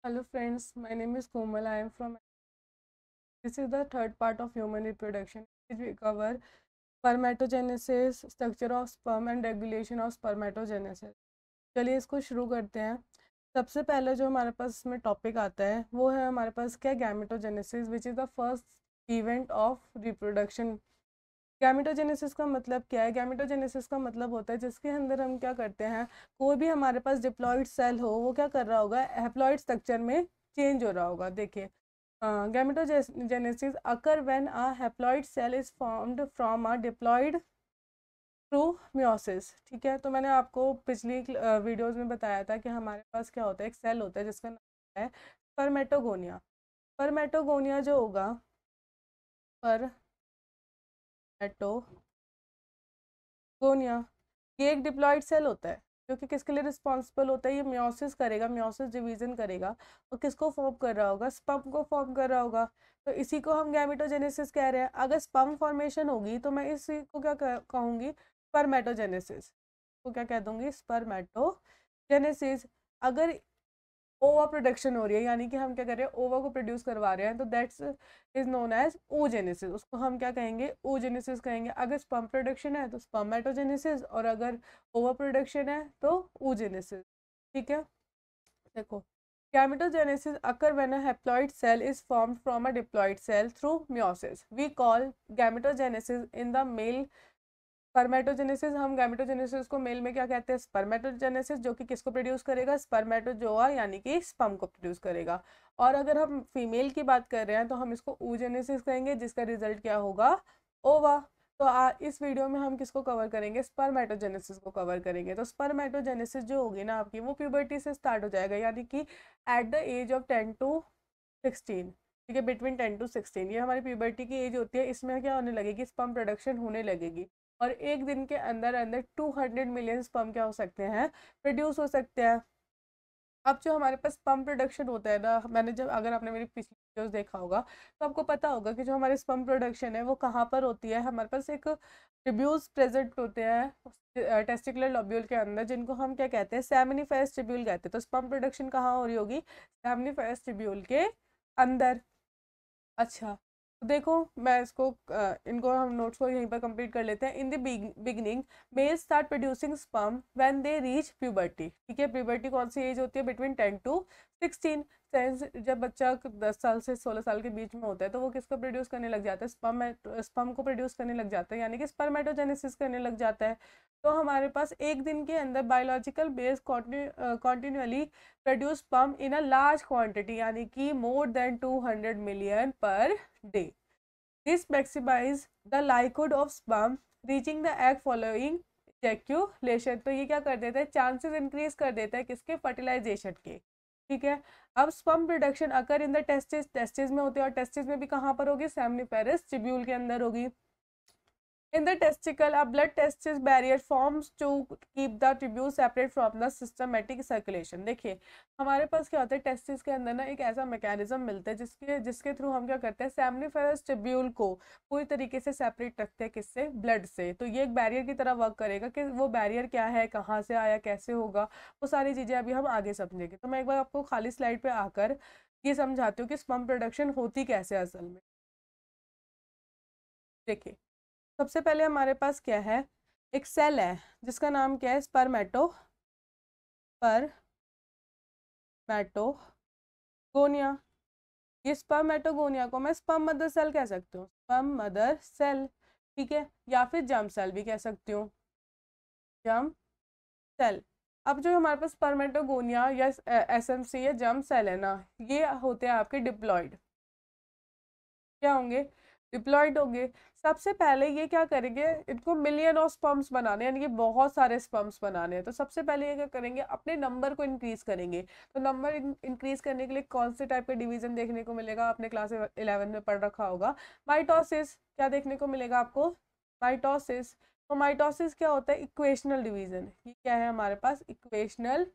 Hello friends, my name is Komal. I am from. This is the third part of human reproduction, which we cover spermatogenesis, structure of sperm and regulation of spermatogenesis. चलिए इसको शुरू करते हैं। सबसे पहले जो हमारे पास इसमें टॉपिक आता है वो है हमारे पास क्या, gametogenesis, which is the first event of reproduction. Gametogenesis का मतलब क्या है? गैमेटोजेनेसिस का मतलब होता है जिसके अंदर हम क्या करते हैं, कोई भी हमारे पास डिप्लॉइड सेल हो वो क्या कर रहा होगा, हैप्लॉइड स्ट्रक्चर में चेंज हो रहा होगा। देखिए, gametogenesis occur when a haploid cell is formed from a diploid through meiosis. ठीक है, तो मैंने आपको पिछली वीडियोस में बताया था कि हमारे पास क्या होता है, एक सेल होता है जिसका नाम है स्पर्मेटोगोनिया। स्पर्मेटोगोनिया जो होगा, स्पर्मेटोगोनिया, ये एक डिप्लॉइड सेल होता है जो कि किसके लिए रिस्पॉन्सिबल होता है, ये मियोसिस करेगा, मियोसिस डिवीजन करेगा और किसको फॉर्म कर रहा होगा, स्पर्म को फॉर्म कर रहा होगा। तो इसी को हम गैमेटोजेनेसिस कह रहे हैं। अगर स्पर्म फॉर्मेशन होगी तो मैं इसी को क्या कहूँगी, स्पर्मेटोजेनेसिस को क्या कह दूंगी, स्पर्मेटोजेनेसिस। अगर ओवा प्रोडक्शन हो रही है, यानी कि हम क्या कर रहे हैं, ओवा को प्रोड्यूस करवा रहे हैं, तो that's is known as oogenesis। उसको हम क्या कहेंगे, oogenesis कहेंगे। अगर स्पर्म प्रोडक्शन है तो स्पर्मेटोजेनेसिस, और अगर ओवा प्रोडक्शन है तो oogenesis। ठीक है, देखो, gametogenesis occur when a haploid cell is formed from a diploid cell through meiosis. We call gametogenesis in the male spermatogenesis. हम गैमेटोजेनेसिस को मेल में क्या कहते हैं, स्पर्मेटोजेनेसिस, जो कि किसको प्रोड्यूस करेगा, स्पर्मेटोजोआ यानी कि स्पर्म को प्रोड्यूस करेगा। और अगर हम फीमेल की बात कर रहे हैं तो हम इसको oogenesis कहेंगे, जिसका रिजल्ट क्या होगा, ओवा। तो इस वीडियो में हम किसको कवर करेंगे, स्पर्मेटोजेनेसिस को कवर करेंगे। तो स्पर्मेटोजेनेसिस जो होगी ना आपकी, वो प्यूबर्टी से स्टार्ट हो जाएगा, यानी कि at the age of 10 to 16। ठीक है, बिटवीन 10 to 16 ये हमारी प्यूबर्टी की एज होती है। इसमें क्या होने लगेगी, स्पर्म प्रोडक्शन होने लगेगी, और एक दिन के अंदर अंदर 200 मिलियन स्पर्म क्या हो सकते हैं, प्रोड्यूस हो सकते हैं। अब जो हमारे पास स्पर्म प्रोडक्शन होता है ना, मैंने जब, अगर आपने मेरी पिछली वीडियोस देखा होगा तो आपको पता होगा कि जो हमारे स्पर्म प्रोडक्शन है वो कहाँ पर होती है। हमारे पास एक ट्रिब्यूल्स प्रेजेंट होते हैं टेस्टिकुलर लॉब्यूल के अंदर, जिनको हम क्या कहते हैं, सेमिनिफेरस ट्रिब्यूल कहते हैं। तो स्पर्म प्रोडक्शन कहाँ हो रही होगी, सेमिनिफेरस ट्रिब्यूल के अंदर। अच्छा, तो देखो, मैं इसको इनको हम नोट्स को यहीं पर कंप्लीट कर लेते हैं। In the beginning male start producing sperm when they reach puberty. ठीक है, प्यूबर्टी कौन सी एज होती है, बिटवीन 10 to 16। जब बच्चा 10 साल से 16 साल के बीच में होता है तो वो किसको प्रोड्यूस करने लग जाता है, स्पर्म को प्रोड्यूस करने लग जाता है, यानी कि स्पर्मेटोजेनेसिस करने लग जाता है। तो हमारे पास एक दिन के अंदर biological base continually produce sperm in a large quantity, यानी कि more than 200 million per day. This maximize the likelihood of sperm reaching the egg following ejaculation. तो ये क्या कर देता है, चांसेस इंक्रीज कर देता है किसके, फर्टिलाइजेशन के। ठीक है, अब sperm production occur in the testis, testis में होते हैं, और टेस्टिस में भी कहाँ पर होगी, सेमिनिफेरस ट्यूब्यूल के अंदर होगी। In the testicle, a blood testis barrier forms to keep the tubule separate from the systematic circulation। देखिए, हमारे पास क्या होता है, टेस्टिस के अंदर ना एक ऐसा मैकेनिज्म मिलता है जिसके जिसके थ्रू हम क्या करते हैं, सेमिनिफेरस ट्यूब्यूल को पूरी तरीके से सेपरेट रखते हैं, किससे, ब्लड से। तो ये एक बैरियर की तरह वर्क करेगा। कि वो बैरियर क्या है, कहाँ से आया, कैसे होगा, वो सारी चीज़ें अभी हम आगे समझेंगे। तो मैं एक बार आपको खाली स्लाइड पे आकर ये समझाती हूँ कि स्पर्म प्रोडक्शन होती कैसे असल में। देखिए, सबसे पहले हमारे पास क्या है, एक सेल है जिसका नाम क्या है, स्पर्मेटोगोनिया। ये स्पर्मेटोगोनिया को मैं स्पर्म मदर सेल कह सकती हूँ, स्पर्म मदर सेल। ठीक है, या फिर जर्म सेल भी कह सकती हूँ, जर्म सेल। अब जो हमारे पास स्पर्मेटोगोनिया या एसएमसी या जर्म सेल है ना, ये होते हैं आपके डिप्लॉइड। क्या होंगे, डिप्लॉयड होंगे। सबसे पहले ये क्या करेंगे, इनको मिलियन ऑफ स्पर्म्स बनाने, यानी कि बहुत सारे स्पर्म्स बनाने हैं। तो सबसे पहले ये क्या करेंगे, अपने नंबर को इंक्रीज करेंगे। तो नंबर इंक्रीज करने के लिए कौन से टाइप का डिवीजन देखने को मिलेगा, आपने क्लास 11 में पढ़ रखा होगा, माइटोसिस। क्या देखने को मिलेगा आपको, माइटोसिस। तो माइटोसिस क्या होता है, इक्वेशनल डिवीजन। ये क्या है हमारे पास, इक्वेशनल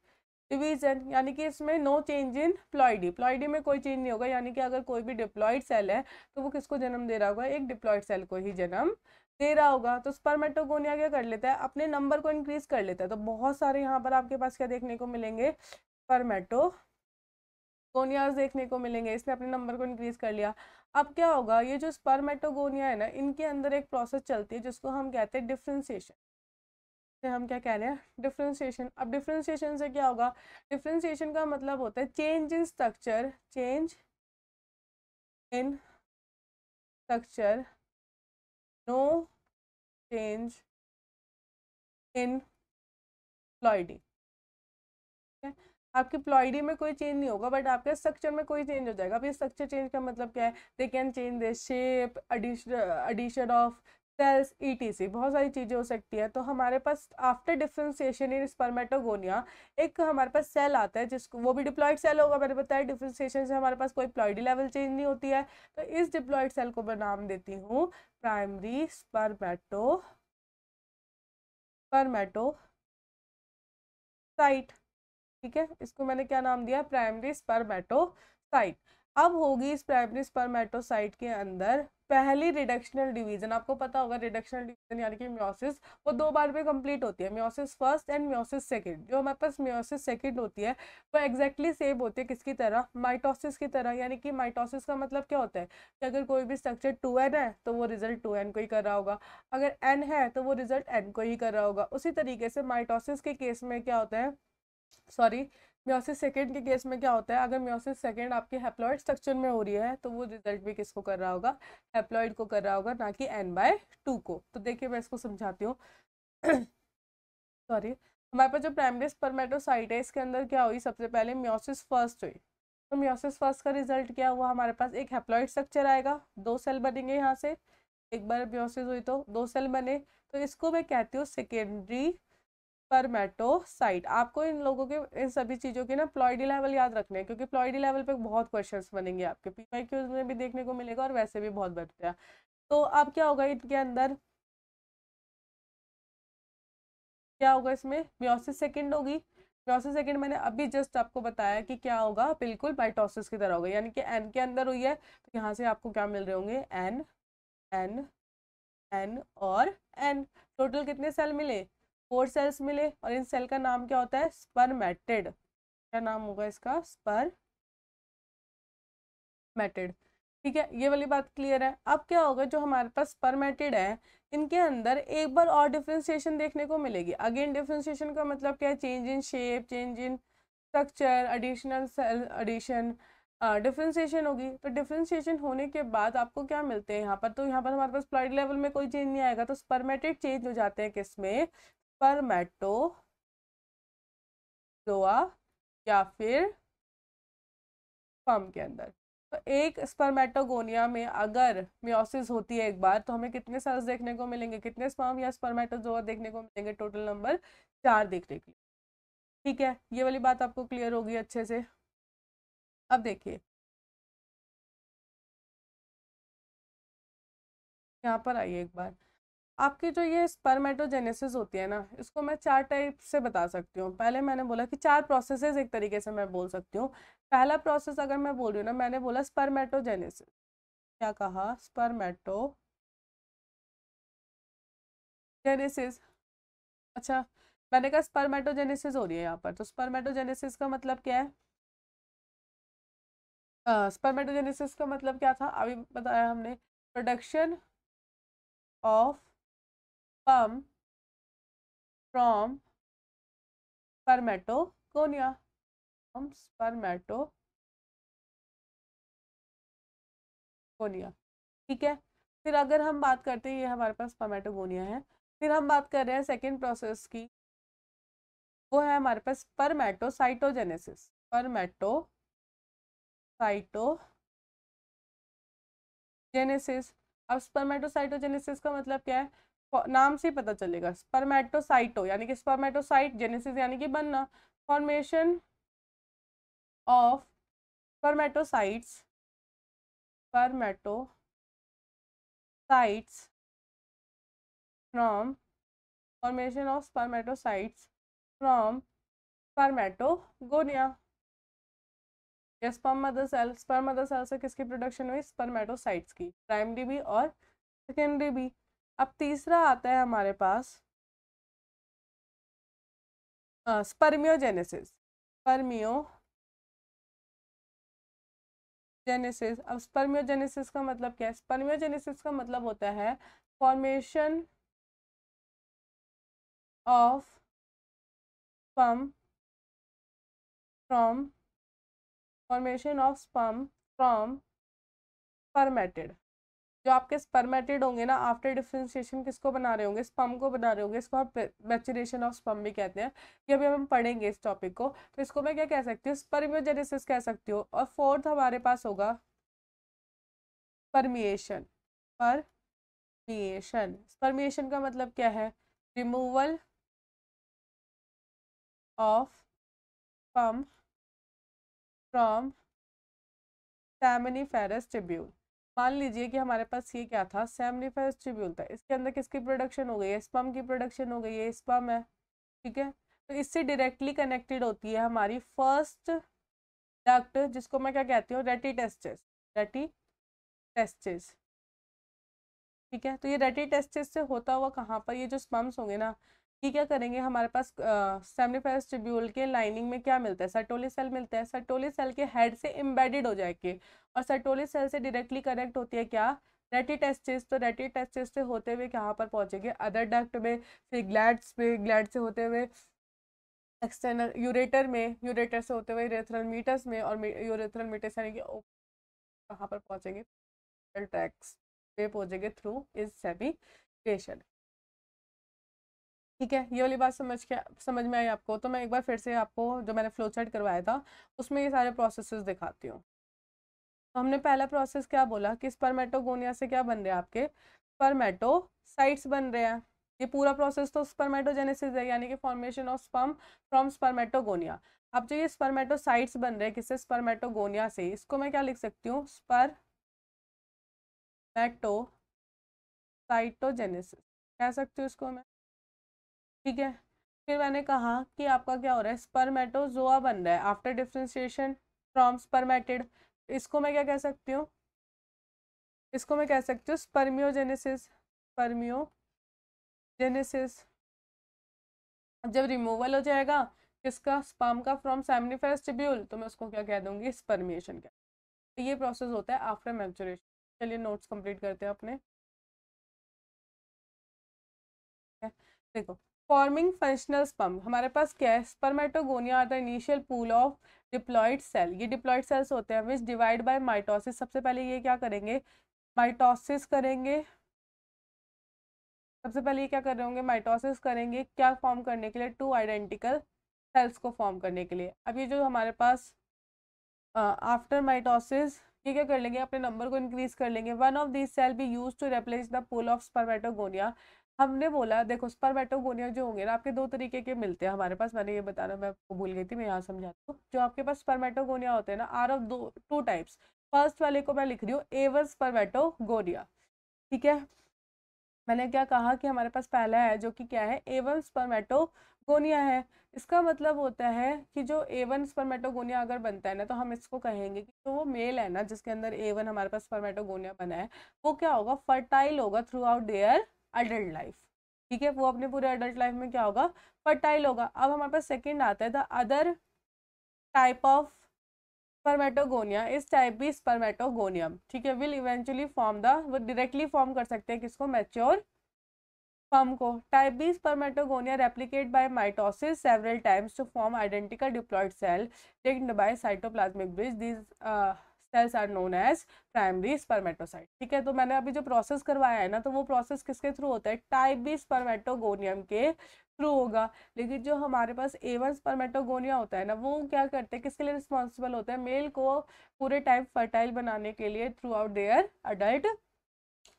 डिवीजन, यानी कि इसमें no change in ploidy, ploidy में कोई चेंज नहीं होगा। यानी कि अगर कोई भी डिप्लॉइड सेल है तो वो किसको जन्म दे रहा होगा, एक डिप्लॉइड सेल को ही जन्म दे रहा होगा। तो स्पर्मेटोगोनिया क्या कर लेता है, अपने नंबर को इंक्रीज कर लेता है। तो बहुत सारे यहाँ पर आपके पास क्या देखने को मिलेंगे, स्पर्मेटोगोनिया। गोनियाज देखने को मिलेंगे, इसने अपने नंबर को इंक्रीज कर लिया। अब क्या होगा, ये जो स्पर्मेटोगोनिया है ना, इनके अंदर एक प्रोसेस चलती है जिसको हम कहते हैं डिफ्रेंसिएशन। हम क्या कह रहे हैं, डिफ्रेंसिएशन। अब डिफ्रेंसिएशन से क्या होगा, डिफ्रेंसिएशन का मतलब होता है change in structure, change in structure, no change in ploidy. आपकी प्लॉइडी में कोई चेंज नहीं होगा, बट आपके स्ट्रक्चर में कोई चेंज हो जाएगा। अब ये स्ट्रक्चर चेंज का मतलब क्या है, they can change the shape, addition of cells, ETC, बहुत सारी चीजें हो सकती है। तो हमारे पास आफ्टर डिफरेंशिएशन इन स्पर्मेटोगोनिया एक हमारे पास सेल आता है जिसको, वो भी डिप्लॉइड सेल होगा, मैंने बताया डिफरेंशिएशन से हमारे पास कोई प्लॉइडी लेवल चेंज नहीं होती है। तो इस डिप्लॉइड सेल को मैं नाम देती हूँ प्राइमरी स्पर्मेटोसाइट। ठीक है, इसको मैंने क्या नाम दिया, प्राइमरी स्पर्मेटोसाइट। अब होगी इस प्राइमरी स्पर्मेटोसाइट के अंदर पहली रिडक्शनल डिवीजन। आपको पता होगा रिडक्शनल डिवीजन यानी कि मियोसिस, वो दो बार में कंप्लीट होती है, meiosis first and meiosis second. जो हमारे पास मियोसिस सेकंड होती है वो एग्जैक्टली सेम होती है किसकी तरह, माइटोसिस की तरह। यानी कि माइटोसिस का मतलब क्या होता है कि अगर कोई भी स्ट्रक्चर 2n है तो वो रिजल्ट 2n को ही कर रहा होगा, अगर n है तो वो रिजल्ट n को ही कर रहा होगा। उसी तरीके से माइटोसिस के केस में क्या होता है, सॉरी, मियोसिस सेकेंड के केस में क्या होता है, अगर मियोसिस सेकेंड आपके हैप्लॉइड स्ट्रक्चर में हो रही है तो वो रिजल्ट भी किसको कर रहा होगा, हैप्लॉइड को कर रहा होगा, ना कि n/2 को। तो देखिए मैं इसको समझाती हूँ। सॉरी, हमारे पास जो प्राइमरी स्पर्मेटोसाइट है इसके अंदर क्या हुई, सबसे पहले मियोसिस फर्स्ट हुई। तो मियोसिस फर्स्ट का रिजल्ट क्या हुआ, हमारे पास एक हैप्लॉइड स्ट्रक्चर आएगा, दो सेल बनेंगे यहाँ से, एक बार मियोसिस हुई तो दो सेल बने। तो इसको मैं कहती हूँ सेकेंडरी स्पर्मेटोसाइट। आपको इन लोगों के, इन सभी चीजों के ना प्लॉइडी लेवल याद रखने हैं, क्योंकि प्लॉइडी लेवल पे बहुत क्वेश्चंस बनेंगे आपके, पीवाईक्यूज में भी देखने को मिलेगा और वैसे भी बहुत बनते हैं। तो अब क्या होगा इनके अंदर, क्या होगा इसमें, मियोसिस सेकंड होगी। मियोसिस सेकंड मैंने अभी जस्ट आपको बताया कि क्या होगा, बिल्कुल माइटोसिस की तरह होगा, यानी कि एन के अंदर हुई है तो यहाँ से आपको क्या मिल रहे होंगे, एन एन एन और एन। टोटल कितने सेल मिले, 4 सेल्स मिले। और इन सेल का नाम क्या होता है, स्पर्मेटिड। क्या नाम होगा इसका, स्पर्मेटिड। ठीक है, ये वाली बात क्लियर है। अब क्या होगा, जो हमारे पास स्पर्मेटिड है इनके अंदर एक बार और डिफरेंशिएशन देखने को मिलेगी। अगेन डिफरेंशिएशन का मतलब क्या है, change in shape, change in structure, additional cell addition, differentiation होगी। तो डिफरेंशिएशन होने के बाद आपको क्या मिलते हैं यहाँ पर, तो यहाँ पर हमारे पास प्लॉइड लेवल में कोई चेंज नहीं आएगा, तो स्पर्मेटिड चेंज हो जाते हैं किसमें, स्पर्मेटोजोआ या फिर स्पर्म के अंदर। तो एक स्पर्मेटोगोनिया में अगर मियोसिस होती है एक बार, तो हमें कितने सेल्स देखने को मिलेंगे, कितने स्पर्म या स्पर्मेटोजोआ देखने को मिलेंगे, टोटल नंबर 4 देखने के लिए। ठीक है, ये वाली बात आपको क्लियर होगी अच्छे से। अब देखिए यहाँ पर आइए एक बार, आपकी जो ये स्पर्मेटोजेनेसिस होती है ना, इसको मैं 4 टाइप से बता सकती हूँ। पहले मैंने बोला कि 4 प्रोसेसेस एक तरीके से मैं बोल सकती हूँ। पहला प्रोसेस अगर मैं बोल रही हूँ ना, मैंने बोला स्पर्मेटोजेनेसिस, क्या कहा, स्पर्मेटोजेनेसिस। अच्छा, मैंने कहा स्पर्मेटोजेनेसिस हो रही है यहाँ पर, तो स्पर्मेटोजेनेसिस का मतलब क्या है, स्पर्मेटोजेनेसिस का मतलब क्या था अभी बताया हमने, production of sperm from spermatogonia, from spermatogonia. ठीक है, फिर अगर हम बात करते हैं, ये हमारे पास स्पर्मेटोगोनिया है, फिर हम बात कर रहे हैं सेकेंड प्रोसेस की, वो है हमारे पास स्पर्मेटोसाइटोजेनेसिस, स्पर्मेटोसाइटोजेनेसिस। अब स्पर्मेटोसाइटोजेनेसिस का मतलब क्या है, नाम से ही पता चलेगा, स्पर्मेटोसाइटो यानी कि स्पर्मेटोसाइट, जेनेसिस यानी कि बनना, formation of spermatocytes, spermatocytes from, formation of spermatocytes from spermatogonia. या स्पर्म मदर सेल से किसकी प्रोडक्शन हुई, स्पर्मेटोसाइट्स की, प्राइमरी भी और सेकेंडरी भी। अब तीसरा आता है हमारे पास स्पर्मियोजेनेसिस, स्पर्मियोजेनेसिस जेनेसिस। अब स्पर्मियोजेनेसिस का मतलब क्या है? स्पर्मियोजेनेसिस का मतलब होता है formation of sperm from formation of sperm from spermatid. जो आपके स्पर्मेटिड होंगे ना, आफ्टर डिफरेंशिएशन किसको बना रहे होंगे? स्पर्म को बना रहे होंगे। इसको आप मैच्योरेशन ऑफ स्पर्म भी कहते हैं। ये अभी हम पढ़ेंगे इस टॉपिक को। तो इसको मैं क्या कह सकती हूँ? स्पर्मियोजेनेसिस कह सकती हूँ। और फोर्थ हमारे पास होगा स्पर्मिएशन। स्पर्मिएशन, स्पर्मिएशन का मतलब क्या है? Removal of sperm from seminiferous tubule. मान लीजिए कि हमारे पास ये क्या था? सेमिनिफेरस ट्यूब्यूल था। इसके अंदर किसकी प्रोडक्शन हो गई है? स्पर्म की प्रोडक्शन हो गई है। स्पर्म है, ठीक है। तो इससे डायरेक्टली कनेक्टेड होती है हमारी फर्स्ट डक्ट, जिसको मैं क्या कहती हूँ? रेटी टेस्टिस। रेटी टेस्टिस, ठीक है। तो ये रेटी टेस्टिस से होता हुआ कहाँ पर, ये जो स्पर्म्स होंगे ना, ये क्या करेंगे? हमारे पास सेमिनिफेरस ट्यूब्यूल के लाइनिंग में क्या मिलता है? सर्टोली सेल मिलता है। सर्टोली सेल के हेड से एम्बेडेड हो जाएंगे और सर्टोली सेल से डायरेक्टली कनेक्ट होती है क्या? रेटी टेस्टिस। तो रेटी टेस्टिस से होते हुए कहाँ पर पहुंचेंगे? अदर डक्ट में, फिर ग्लैड्स पे, ग्लैड से होते हुए एक्सटर्नल यूरेटर में, यूरेटर से होते हुए यूरेथ्रल मीटस में, और यूरेथ्रल मीटस यानी कि कहाँ पर पहुंचेंगे? ट्रैक्स पे पहुंचेंगे थ्रू इस सेमिनेशन। ठीक है, ये वाली बात समझ में आई आपको? तो मैं एक बार फिर से आपको जो मैंने फ्लो चार्ट करवाया था उसमें ये सारे प्रोसेसेस दिखाती हूँ। तो हमने पहला प्रोसेस क्या बोला कि स्पर्मेटोगोनिया से क्या बन रहे हैं? आपके स्पर्मेटोसाइट्स बन रहे हैं। ये पूरा प्रोसेस तो स्पर्मेटोजेनेसिस है, यानी कि formation of sperm from spermatogonia. अब जो ये स्पर्मेटोसाइट्स बन रहे हैं किससे? स्पर्मेटोगोनिया से। इसको मैं क्या लिख सकती हूँ? स्पर्मेटोसाइटोजेनेसिस कह सकती हूँ इसको मैं, ठीक है। फिर मैंने कहा कि आपका क्या हो रहा है? स्पर्मेटोजोआ बन रहा है आफ्टर डिफरेंशिएशन फ्रॉम स्पर्मेटिड। इसको मैं क्या कह सकती हूँ? इसको मैं कह सकती हूँ स्पर्मियोजेनेसिस। स्पर्मियोजेनेसिस। अब जब रिमूवल हो जाएगा किसका? स्पर्म का फ्रॉम सेमिनिफेरस ट्यूब्यूल, तो मैं उसको क्या कह दूंगी? स्पर्मिएशन। क्या? तो ये प्रोसेस होता है आफ्टर मैच्योरेशन। चलिए नोट्स कंप्लीट करते हैं अपने। देखो, फॉर्मिंग फंक्शनल स्पर्म हमारे पास क्या है? Spermatogonia are the initial pool of diploid cell. ये डिप्लॉइड सेल्स होते हैं विच डिवाइड बाय माइटोसिस। सबसे पहले ये क्या करेंगे? माइटोसिस करेंगे। सबसे पहले ये क्या कर रहे होंगे? माइटोसिस करेंगे। क्या फॉर्म करने के लिए? टू आइडेंटिकल सेल्स को फॉर्म करने के लिए। अब ये जो हमारे पास आफ्टर माइटोसिस ये क्या कर लेंगे? अपने नंबर को इंक्रीज कर लेंगे। One of these cell be use to replace the pool of spermatogonia. हमने बोला देखो स्पर्मेटोगोनिया जो होंगे ना आपके दो तरीके के मिलते हैं हमारे पास। मैंने ये बताना मैं आपको भूल गई थी, मैं यहाँ समझाती हूँ। जो आपके पास स्पर्मेटोगोनिया होते हैं ना, आर ऑफ दो टू टाइप्स। फर्स्ट वाले को मैं लिख रही हूँ A1 स्पर्मेटोगोनिया, ठीक है। मैंने क्या कहा कि हमारे पास पहला है जो कि क्या है? A1 स्पर्मेटोगोनिया है। इसका मतलब होता है कि जो A1 स्पर्मेटोगोनिया अगर बनता है ना, तो हम इसको कहेंगे कि जो वो मेल है ना जिसके अंदर A1 हमारे पास स्पर्मेटोगोनिया बना है, वो क्या होगा? फर्टाइल होगा throughout their adult life, ठीक है। वो अपने पूरे अडल्ट लाइफ में क्या होगा? फर्टाइल होगा। अब हमारे पास सेकेंड आता है the other type of spermatogonia is type B spermatogonium, ठीक है। विल इवेंचुअली फॉर्म द, वो डायरेक्टली फॉर्म कर सकते हैं किसको? मैच्योर स्पर्म को। Type B spermatogonia replicate by mitosis several times to form identical diploid cell linked by cytoplasmic bridge. These cells are known as primary spermatocyte, ठीक है। तो मैंने अभी जो प्रोसेस करवाया है ना, तो वो प्रोसेस किसके थ्रू होता है? टाइप बी स्पर्मेटोगोनियम के थ्रू होगा। लेकिन जो हमारे पास A1 स्पर्मेटोगोनिया होता है ना, वो क्या करते हैं? किसके लिए रिस्पॉन्सिबल होता है? मेल को पूरे टाइम फर्टाइल बनाने के लिए throughout their adult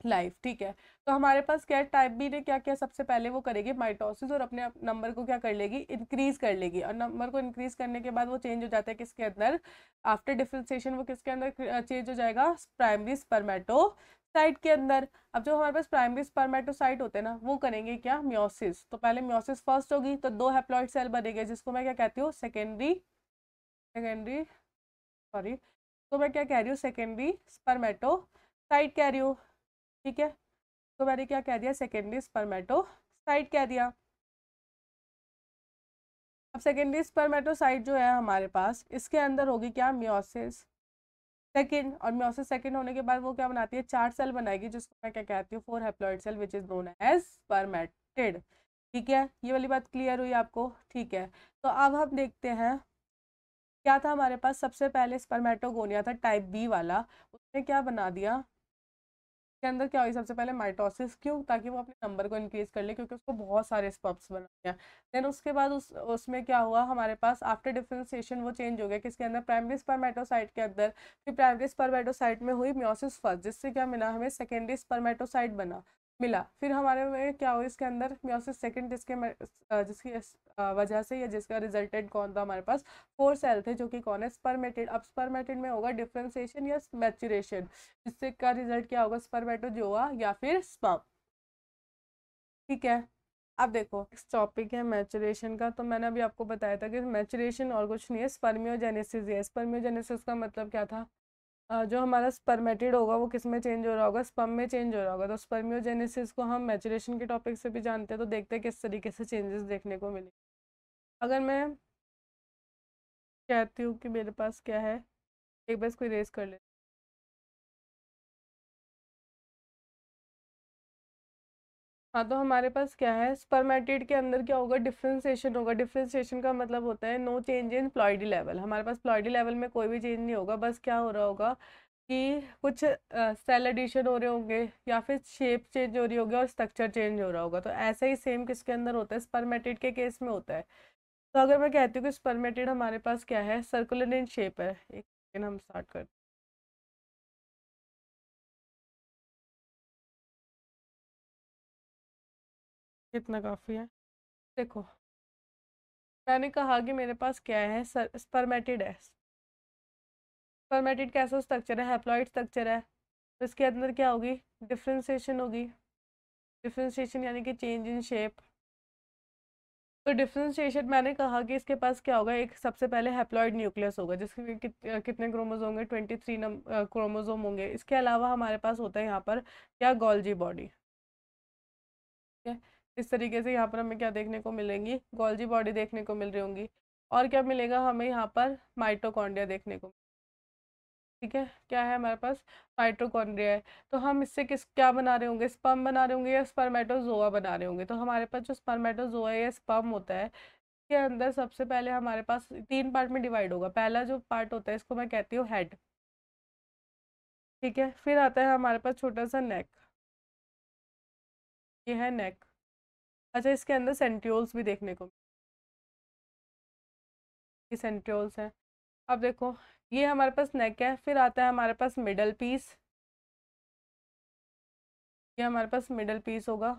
life, ठीक है। तो हमारे पास क्या टाइप बी ने क्या किया? सबसे पहले वो करेगी माइटोसिस और अपने नंबर को क्या कर लेगी? इंक्रीज कर लेगी। और नंबर को इंक्रीज करने के बाद वो चेंज हो जाता है किसके अंदर? आफ्टर डिफरेंशिएशन वो किसके अंदर चेंज हो जाएगा? प्राइमरी स्पर्मेटोसाइट के अंदर। अब जो हमारे पास प्राइमरी स्पर्मेटोसाइट होते हैं ना, वो करेंगे क्या? म्योसिस। तो पहले म्योसिस फर्स्ट होगी तो दो हैप्लॉइड सेल बनेंगे जिसको मैं क्या कहती हूँ? सेकेंडरी सेकेंडरी सॉरी, तो मैं क्या कह रही हूँ? सेकेंडरी स्पर्मेटोसाइट कह रही हूँ, ठीक है। तो मैंने क्या कह दिया? सेकेंडरी स्पर्मेटोसाइट कह दिया। अब सेकेंडरी स्पर्मेटोसाइट जो है हमारे पास, इसके अंदर होगी क्या? म्योसिस। सेकंड, और मियोसिस सेकंड होने के बाद वो क्या बनाती है, 4 सेल बनाएगी, जिसको मैं क्या कहती हूँ, 4 haploid cell, which is known as spermatid. ठीक है, ये वाली बात क्लियर हुई आपको? ठीक है, तो अब हम देखते हैं क्या था हमारे पास। सबसे पहले स्पर्मेटोगोनिया था टाइप बी वाला, उसने क्या बना दिया, के अंदर क्या हुई, सबसे पहले माइटोसिस, क्यों, ताकि वो अपने नंबर को इंक्रीज कर ले, क्योंकि उसको बहुत सारे स्पर्म्स बनाने हैं। देन उसके बाद उसमें क्या हुआ हमारे पास, आफ्टर डिफरेंशिएशन वो चेंज हो गया किसके अंदर, प्राइमरी स्पर्मेटोसाइट के अंदर। फिर प्राइमरी स्पर्मेटोसाइट में हुई मियोसिस फर्स्ट, जिससे क्या मिला हमें, सेकेंडरी स्पर्मेटोसाइट बना मिला। फिर हमारे में क्या हुआ इसके अंदर, मियोसिस सेकंड, जिसकी वजह से या जिसका रिजल्टेंट कौन था हमारे पास, 4 सेल थे, जो कि कौन है, स्पर्मेटिड। अब स्पर्मेटिड में होगा डिफरेंशिएशन या मैच्यूरेशन, इससे का रिजल्ट क्या होगा, स्पर्मेटोजोआ या फिर स्पर्म। ठीक है, अब देखो इस टॉपिक है मैचुरेशन का, तो मैंने अभी आपको बताया था कि मैचुरेशन और कुछ नहीं है, स्पर्मियोजेनेसिस है। स्पर्मियोजेनेसिस का मतलब क्या था, जो हमारा स्पर्मेटिड होगा वो किस में चेंज हो रहा होगा, स्पर्म में चेंज हो रहा होगा। तो स्पर्मियोजेनेसिस को हम मैचुरेशन के टॉपिक से भी जानते हैं, तो देखते हैं किस तरीके से चेंजेस देखने को मिले। अगर मैं कहती हूँ कि मेरे पास क्या है, एक बार इसको इरेज कर ले। हाँ, तो हमारे पास क्या है, स्पर्मेटिड के अंदर क्या होगा, डिफरेंशिएशन होगा। डिफरेंशिएशन का मतलब होता है no change in ploidy level. हमारे पास प्लॉइडी लेवल में कोई भी चेंज नहीं होगा, बस क्या हो रहा होगा कि कुछ सेल एडिशन हो रहे होंगे, या फिर शेप चेंज हो रही होगी और स्ट्रक्चर चेंज हो रहा होगा। तो ऐसा ही सेम किसके अंदर होता है, स्पर्मेटिड के केस में होता है। तो अगर मैं कहती हूँ कि स्पर्मेटिड हमारे पास क्या है, सर्कुलर इन शेप है। एक सेकेंड, हम स्टार्ट करते हैं। कितना काफ़ी है, देखो मैंने कहा कि मेरे पास क्या है, स्पर्मेटिड है। स्पर्मेटिड कैसा स्ट्रक्चर है, हैप्लॉइड स्ट्रक्चर है। तो इसके अंदर क्या होगी, डिफरेंशिएशन होगी। डिफरेंशिएशन यानी कि चेंज इन शेप। तो डिफरेंशिएशन मैंने कहा कि इसके पास क्या होगा, एक सबसे पहले हैप्लॉइड न्यूक्लियस होगा, जिसके कितने क्रोमोसोम होंगे, 23 क्रोमोसोम होंगे। इसके अलावा हमारे पास होता है यहाँ पर क्या, गोल्जी बॉडी। ठीक है, इस तरीके से यहाँ पर हमें क्या देखने को मिलेंगी, गोल्जी बॉडी देखने को मिल रही होंगी। और क्या मिलेगा हमें यहाँ पर, माइटोकॉन्ड्रिया देखने को। ठीक है, क्या है हमारे पास, माइटोकॉन्ड्रिया है। तो हम इससे किस क्या बना रहे होंगे, स्पर्म बना रहे होंगे या स्पर्मेटोजोआ बना रहे होंगे। तो हमारे पास जो स्पर्मेटोजोआ या स्पर्म होता है, के अंदर सबसे पहले हमारे पास 3 पार्ट में डिवाइड होगा। पहला जो पार्ट होता है इसको मैं कहती हूँ हेड। ठीक है, फिर आता है हमारे पास छोटा सा नेक, ये है नेक। अच्छा, इसके अंदर सेंट्रियोल्स भी देखने को, ये सेंट्रियोल्स हैं। अब देखो, ये हमारे पास नेक है, फिर आता है हमारे पास मिडल पीस, ये हमारे पास मिडल पीस होगा।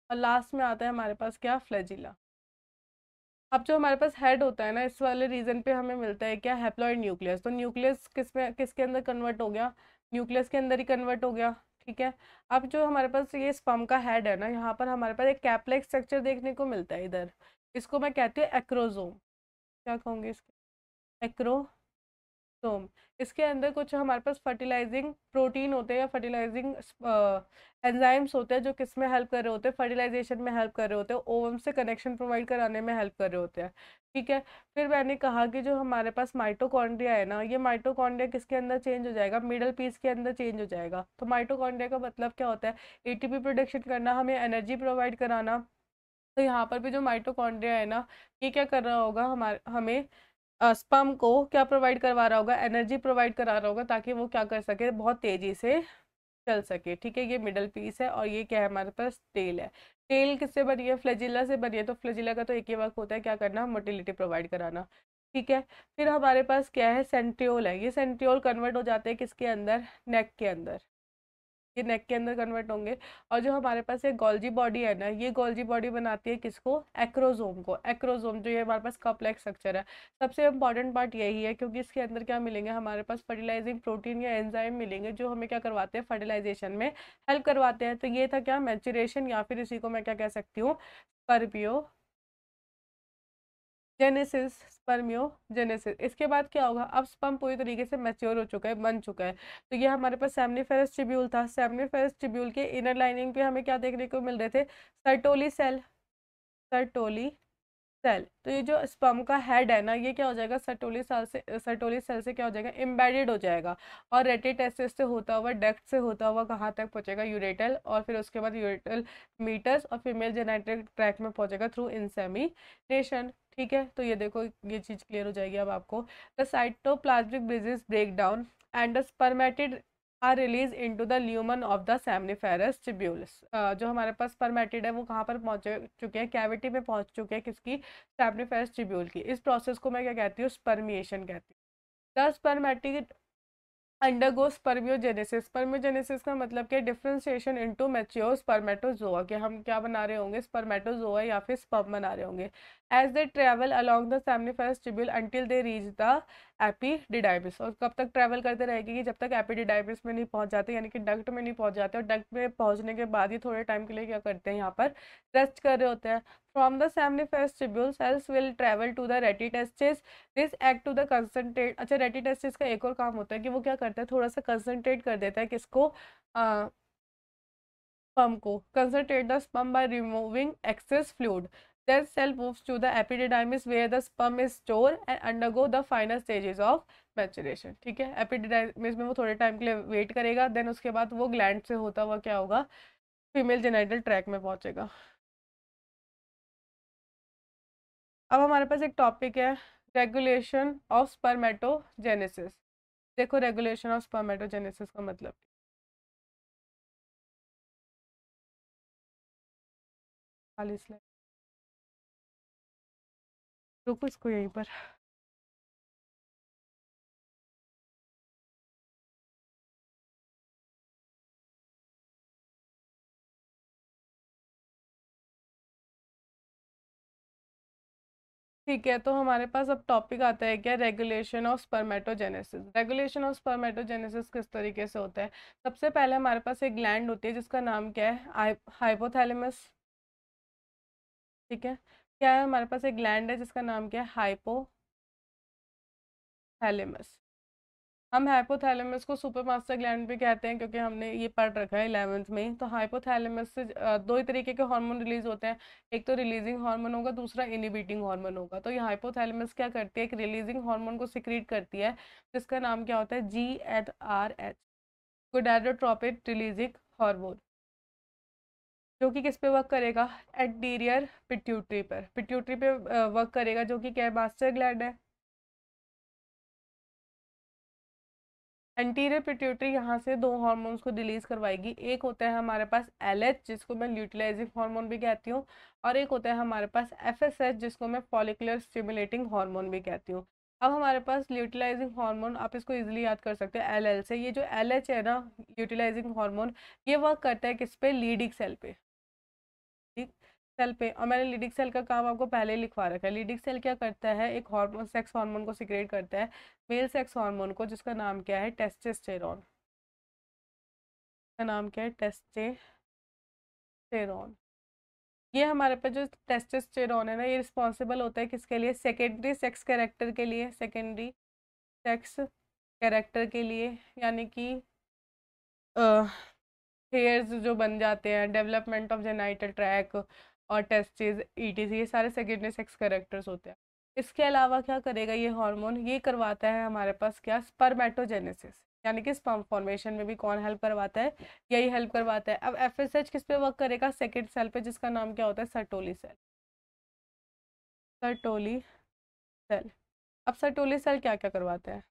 और लास्ट में आता है हमारे पास क्या, फ्लैजिला। अब जो हमारे पास हेड होता है ना, इस वाले रीजन पे हमें मिलता है क्या, हैप्लॉइड न्यूक्लियस। तो न्यूक्लियस किसके अंदर कन्वर्ट हो गया, न्यूक्लियस के अंदर ही कन्वर्ट हो गया। ठीक है, अब जो हमारे पास ये स्पर्म का हेड है ना, यहाँ पर हमारे पास एक कैप्लेक्स स्ट्रक्चर देखने को मिलता है इधर। इसको मैं कहती हूँ एक्रोजोम। क्या कहूँगी इसके, एक्रो सोम। इसके अंदर कुछ हमारे पास फर्टिलाइजिंग प्रोटीन होते हैं या फर्टिलाइजिंग एंजाइम्स होते हैं, जो किस में हेल्प कर रहे होते हैं, फर्टिलाइजेशन में हेल्प कर रहे होते हैं, ओवम से कनेक्शन प्रोवाइड कराने में हेल्प कर रहे होते हैं। ठीक है, फिर मैंने कहा कि जो हमारे पास माइटोकॉन्ड्रिया है ना, ये माइटोकॉन्ड्रिया किसके अंदर चेंज हो जाएगा, मिडल पीस के अंदर चेंज हो जाएगा। तो माइटोकॉन्ड्रिया का मतलब क्या होता है, एटीपी प्रोडक्शन करना, हमें एनर्जी प्रोवाइड कराना। तो यहाँ पर भी जो माइटोकॉन्ड्रिया है ना, ये क्या कर रहा होगा, हमारे हमें स्पर्म को क्या प्रोवाइड करवा रहा होगा, एनर्जी प्रोवाइड करा रहा होगा, ताकि वो क्या कर सके, बहुत तेजी से चल सके। ठीक है, ये मिडल पीस है, और ये क्या है हमारे पास, टेल है। टेल किससे बनी है, फ्लैजिला से बनी है। तो फ्लैजिला का तो एक ही वर्क होता है, क्या करना, मोटिलिटी प्रोवाइड कराना। ठीक है, फिर हमारे पास क्या है, सेंट्रियोल है। ये सेंट्रियोल कन्वर्ट हो जाते हैं किसके अंदर, नेक के अंदर। ये नेक के अंदर कन्वर्ट होंगे। और जो हमारे पास एक गोल्जी बॉडी है ना, ये गोल्जी बॉडी बनाती है किसको, एक्रोजोम को। एक्रोजोम जो ये हमारे पास कॉम्प्लेक्स स्ट्रक्चर है, सबसे इंपॉर्टेंट पार्ट यही है, क्योंकि इसके अंदर क्या मिलेंगे हमारे पास, फर्टिलाइजिंग प्रोटीन या एंजाइम मिलेंगे, जो हमें क्या करवाते हैं, फर्टिलाइजेशन में हेल्प करवाते हैं। तो ये था क्या, मैच्यूरेशन, या फिर इसी को मैं क्या कह सकती हूँ, स्पर्मियो जेनेसिस। स्पर्मियोजेनेसिस। इसके बाद क्या होगा, अब स्पर्म पूरी तरीके से मैच्योर हो चुका है, बन चुका है। तो ये हमारे पास सेमनीफेरस ट्यूब्यूल था। सेमनीफेरस ट्यूब्यूल के इनर लाइनिंग पे हमें क्या देखने को मिल रहे थे, सर्टोली सेल। Sertoli cell. तो ये जो स्पर्म का हेड है ना, ये क्या हो जाएगा, सर्टोली सेल से क्या हो जाएगा, एम्बेडेड हो जाएगा, और रेटिटेस्टिस से होता हुआ, डक्ट से होता हुआ कहाँ तक पहुंचेगा, यूरेटल, और फिर उसके बाद यूरेटल मीटस और फीमेल जेनेटिक ट्रैक्ट में पहुंचेगा थ्रू इंसेमिनेशन। ठीक है, तो ये देखो ये चीज क्लियर हो जाएगी अब आपको। The cytoplasmic bridges break down and the spermatid are release into the lumen of the seminiferous tubules. जो हमारे पास स्पर्मेटिड है वो कहाँ पर पहुंच चुके हैं, कैविटी में पहुंच चुके हैं, किसकी, सेमनिफेरस ट्यूब्यूल की। इस प्रोसेस को मैं क्या कहती हूँ, स्पर्मिएशन कहती हूँ। The spermatid undergo spermiogenesis. Spermiogenesis का मतलब क्या, डिफरेंशिएशन इनटू मैच्योर स्पर्मेटोजोआ, कि हम क्या बना रहे होंगे, स्पर्मेटोजोआ या फिर स्पर्म बना रहे होंगे। As they travel along the seminiferous tubule until they reach the epididymis. और कब तक ट्रेवल करते रहेगी, कि जब तक एपिडिडाइमिस में नहीं पहुंच जाते, यानी कि डक्ट में नहीं पहुंच जाते, और डक्ट में पहुंचने के बाद ही थोड़े टाइम के लिए क्या करते हैं, यहाँ पर रेस्ट कर रहे होते हैं। From the seminiferous tubule cells will travel to the rete testis, this act to the concentrate. अच्छा, रेटिटेस्टिस का एक और काम होता है कि वो क्या करता है, थोड़ा सा कंसंट्रेट कर देता है, किसको, स्पर्म को, concentrate the sperm by removing access fluid. then cell moves to the epididymis where the sperm is stored and undergo the final stages of maturation। ठीक है, एपिडिडाइमिस में वो थोड़े टाइम के लिए वेट करेगा, देन उसके बाद वो ग्लैंड से होता हुआ क्या होगा, फीमेल जेनाइटल ट्रैक में पहुंचेगा। अब हमारे पास एक टॉपिक है, रेगुलेशन ऑफ स्पर्मेटोजेनेसिस। देखो रेगुलेशन ऑफ स्पर्मेटोजेनेसिस का मतलब, खाली स्लाइड, रुको इसको यहीं पर। ठीक है, तो हमारे पास अब टॉपिक आता है क्या, regulation of spermatogenesis. Regulation of spermatogenesis किस तरीके से होता है, सबसे पहले हमारे पास एक ग्लैंड होती है जिसका नाम क्या है, हाइपोथैलेमस। ठीक है, क्या है, हमारे पास एक ग्लैंड है जिसका नाम क्या है, हाइपोथैलेमस। हम हाइपोथैलेमस को सुपर मास्टर ग्लैंड भी कहते हैं, क्योंकि हमने ये पढ़ रखा है 11वीं में। तो हाइपोथैलेमस से दो ही तरीके के हार्मोन रिलीज होते हैं, एक तो रिलीजिंग हार्मोन होगा, दूसरा इनिबिटिंग हार्मोन होगा। तो ये हाइपोथैलेमस क्या करती है, एक रिलीजिंग हार्मोन को सिक्रीट करती है, जिसका नाम क्या होता है, GnRH, गोनाडोट्रोपिन रिलीजिंग हार्मोन, जो कि किस पे वर्क करेगा, एंटीरियर पिट्यूटरी पर, पिट्यूटरी पे वर्क करेगा, जो कि क्या है, मास्टर ग्लैंड है। एंटीरियर पिट्यूटरी यहाँ से दो हार्मोन्स को रिलीज करवाएगी, एक होता है हमारे पास LH, जिसको मैं ल्यूटिलाइजिंग हार्मोन भी कहती हूँ, और एक होता है हमारे पास FSH, जिसको मैं फॉलिकुलर स्टिमुलेटिंग हार्मोन भी कहती हूँ। अब हमारे पास ल्यूटिलाइजिंग हार्मोन, आप इसको इजीली याद कर सकते हैं LL से। ये जो LH है ना, ल्यूटिलाइजिंग हार्मोन, ये वर्क करता है किस पे, लीडिंग सेल पे, ठीक, सेल पे। और मैंने लीडिंग सेल का काम आपको पहले ही लिखवा रखा है। लीडिंग सेल क्या करता है, एक हार्मोन, सेक्स हार्मोन को सिक्रेट करता है, मेल सेक्स हार्मोन को, जिसका नाम क्या है, टेस्टोस्टेरोन। का नाम क्या है, टेस्टोस्टेरोन। ये हमारे पास जो टेस्टोस्टेरोन है ना, ये रिस्पॉन्सिबल होता है किसके लिए, सेकेंडरी सेक्स कैरेक्टर के लिए, सेकेंडरी सेक्स कैरेक्टर के लिए, यानी कि हेयर्स जो बन जाते हैं, डेवलपमेंट ऑफ जेनाइटल ट्रैक और टेस्टिस, ETC, ये सारे सेकेंडरी सेक्स कैरेक्टर्स होते हैं। इसके अलावा क्या करेगा ये हार्मोन, ये करवाता है हमारे पास क्या, स्पर्मेटोजेनेसिस, यानी कि स्पर्म फॉर्मेशन में भी कौन हेल्प करवाता है, यही हेल्प करवाता है। अब FSH किस पे वर्क करेगा, सेकेंड सेल पे, जिसका नाम क्या होता है, सर्टोली सेल, सर्टोली सेल। अब सर्टोली सेल क्या क्या करवाता है,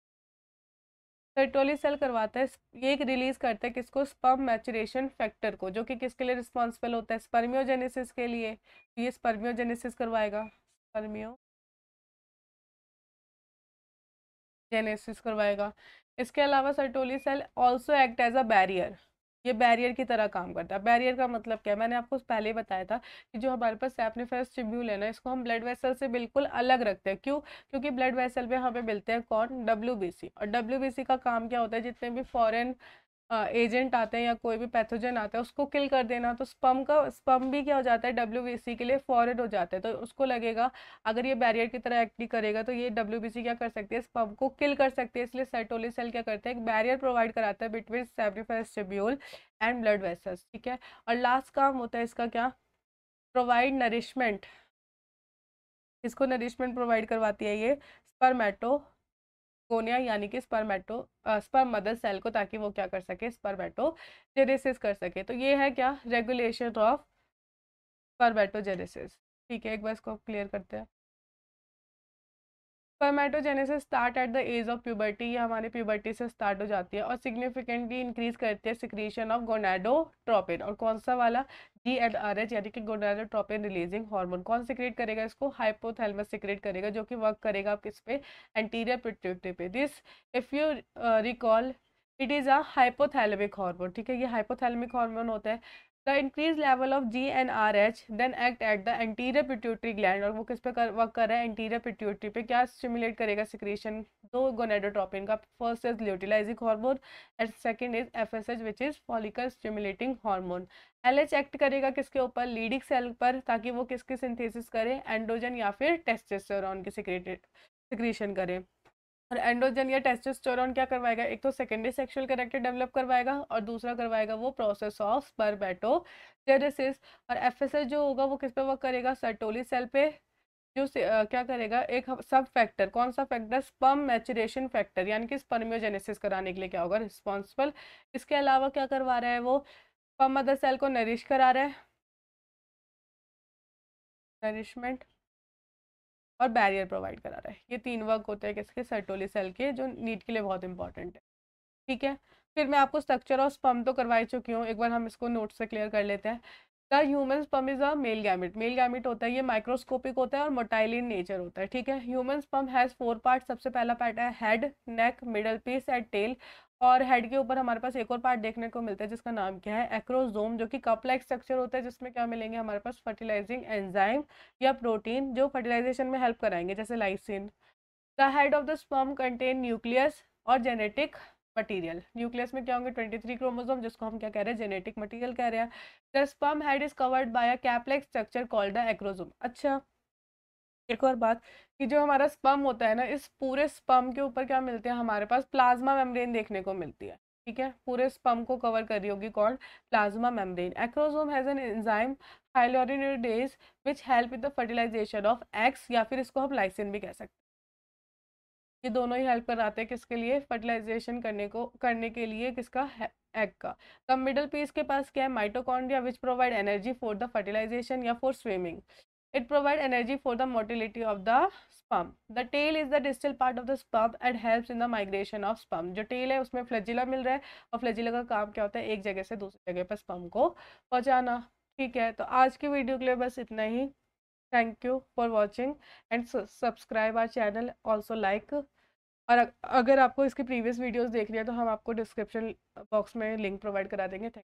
सर्टोली सेल करवाता है, ये एक रिलीज करता है किसको, स्पर्म मैचुरेशन फैक्टर को, जो कि किसके लिए रिस्पॉन्सिबल होता है, स्पर्मियोजेनेसिस के लिए। तो ये स्पर्मियोजेनेसिस करवाएगा, स्पर्मियोजेनेसिस करवाएगा। इसके अलावा Sertoli cell also act as a barrier, ये बैरियर की तरह काम करता है। बैरियर का मतलब क्या है, मैंने आपको पहले ही बताया था कि जो हमारे पास सैप्निफेरस ट्यूब्यूल है ना, इसको हम ब्लड वेसल से बिल्कुल अलग रखते हैं। क्यों, क्योंकि ब्लड वेसल में हमें मिलते हैं कौन, WBC, और WBC का काम क्या होता है, जितने भी फॉरेन एजेंट आते हैं या कोई भी पैथोजन आता है, उसको किल कर देना। तो स्पर्म भी क्या हो जाता है, WBC के लिए फॉरेन हो जाता है। तो उसको लगेगा अगर ये बैरियर की तरह एक्ट नहीं करेगा, तो ये WBC क्या कर सकती है, स्पर्म को किल कर सकती है। इसलिए सर्टोली सेल क्या करता है, एक बैरियर प्रोवाइड कराता है between septiferous tubule and blood vessels. ठीक है, और लास्ट काम होता है इसका क्या, प्रोवाइड नरिशमेंट इसको नरिशमेंट प्रोवाइड करवाती है ये स्पर्मेटोगोनिया यानी कि स्पर्म मदर सेल को, ताकि वो क्या कर सके, स्पर्मेटोजेनेसिस कर सके। तो ये है क्या, रेगुलेशन ऑफ स्पर्मेटोजेनेसिस। ठीक है, एक बार इसको क्लियर करते हैं। Spermatogenesis start at the age of puberty, ये हमारे प्यूबर्टी से स्टार्ट हो जाती है और सिग्निफिकेंटली इंक्रीज करती है सिक्रीशन ऑफ गोनाडोट्रोपिन। और कौन सा वाला, GnRH यानी कि गोनाडोट्रोपिन रिलीजिंग हार्मोन। कौन सिक्रेट करेगा इसको, हाइपोथैलेमस सिक्रेट करेगा, जो कि वर्क करेगा किस पे, एंटीरियर पिट्यूटरी पे। This if you recall it is a hypothalamic hormone. ठीक है, ये हाइपोथैलेमिक हार्मोन होता है। The increase level of GnRH then act at the anterior pituitary gland, और वो किस पे वर्क कर रहा है, एंटीरियर पिट्यूटरी पे। क्या स्टिमुलेट करेगा सिक्रीशन, दो गोनाडोट्रोपिन का, first is luteinizing hormone and second is FSH which is follicle stimulating hormone. LH act करेगा किसके ऊपर, लीडिंग सेल पर, ताकि वो किसकी सिंथेसिस करे, एंड्रोजन या फिर टेस्टोस्टेरोन की सिक्रीशन करे। और एंड्रोजन या टेस्टोस्टेरोन क्या करवाएगा, एक तो सेकेंडरी सेक्सुअल कैरेक्टर डेवलप करवाएगा और दूसरा करवाएगा वो प्रोसेस ऑफ स्पर्मेटोजेनेसिस। और FSH जो होगा वो किस पे वर्क करेगा, सर्टोली सेल पे, जो क्या करेगा, एक सब फैक्टर, कौन सा फैक्टर, स्पर्म मैचुरेशन फैक्टर, यानी कि स्पर्मियोजेनेसिस कराने के लिए क्या होगा, रिस्पॉन्सिबल। इसके अलावा क्या करवा रहा है वो, स्पर्म मदर सेल को नरिश करा रहा है, नरिशमेंट, और बैरियर प्रोवाइड करा रहा है। ये तीन वर्क होते हैं किसके, सर्टोली सेल के, जो नीट के लिए बहुत इंपॉर्टेंट है। ठीक है, फिर मैं आपको स्ट्रक्चर ऑफ स्पर्म तो करवा चुकी हूँ, एक बार हम इसको नोट से क्लियर कर लेते हैं। The human sperm is a male gamete, male gamete होता है, ये माइक्रोस्कोपिक होता है और मोटाइल इन नेचर होता है। ठीक है, ह्यूमन स्पर्म हैज 4 पार्ट। सबसे पहला पार्ट है head, neck, middle piece and tail. और हेड के ऊपर हमारे पास एक और पार्ट देखने को मिलता है जिसका नाम क्या है, एक्रोजोम, जो कि कप लाइक स्ट्रक्चर होता है, जिसमें क्या मिलेंगे हमारे पास, फर्टिलाइजिंग एंजाइम या प्रोटीन जो फर्टिलाइजेशन में हेल्प कराएंगे, जैसे lysine. The head of the sperm contain nucleus और जेनेटिक मटीरियल। न्यूक्लियस में क्या होंगे, 23 क्रोमोसोम, जिसको हम क्या कह रहे हैं, जेनेटिक मटीरियल कह रहे हैं। The sperm head is covered by a cap like structure called the acrosome. अच्छा, एक और बात, कि जो हमारा स्पर्म होता है ना, इस पूरे स्पर्म के ऊपर क्या मिलते हैं हमारे पास, प्लाज्मा मेम्ब्रेन देखने को मिलती है। ठीक है, पूरे स्पर्म को कवर कर रही होगी कौन, plasma membrane. Acrosome has an enzyme hyaluronidase which help with the fertilization of eggs, या फिर इसको हम लाइसिन भी कह सकते हैं। ये दोनों ही हेल्प कराते हैं किसके लिए, फर्टिलाइजेशन करने के लिए किसका, एग का। द मिडल पीस के पास क्या है, mitochondria which provide energy for the fertilization या for swimming. It provide energy for the motility of the sperm. The tail is the distal part of the sperm and helps in the migration of sperm. जो tail है उसमें flagella मिल रहा है, और flagella का काम क्या होता है, एक जगह से दूसरी जगह पर स्पर्म को पहुंचाना। ठीक है, तो आज की वीडियो के लिए बस इतना ही। Thank you for watching and subscribe our channel, also like. और अगर आपको इसकी प्रीवियस वीडियोस देखनी है तो हम आपको डिस्क्रिप्शन बॉक्स में लिंक प्रोवाइड करा देंगे। थैंक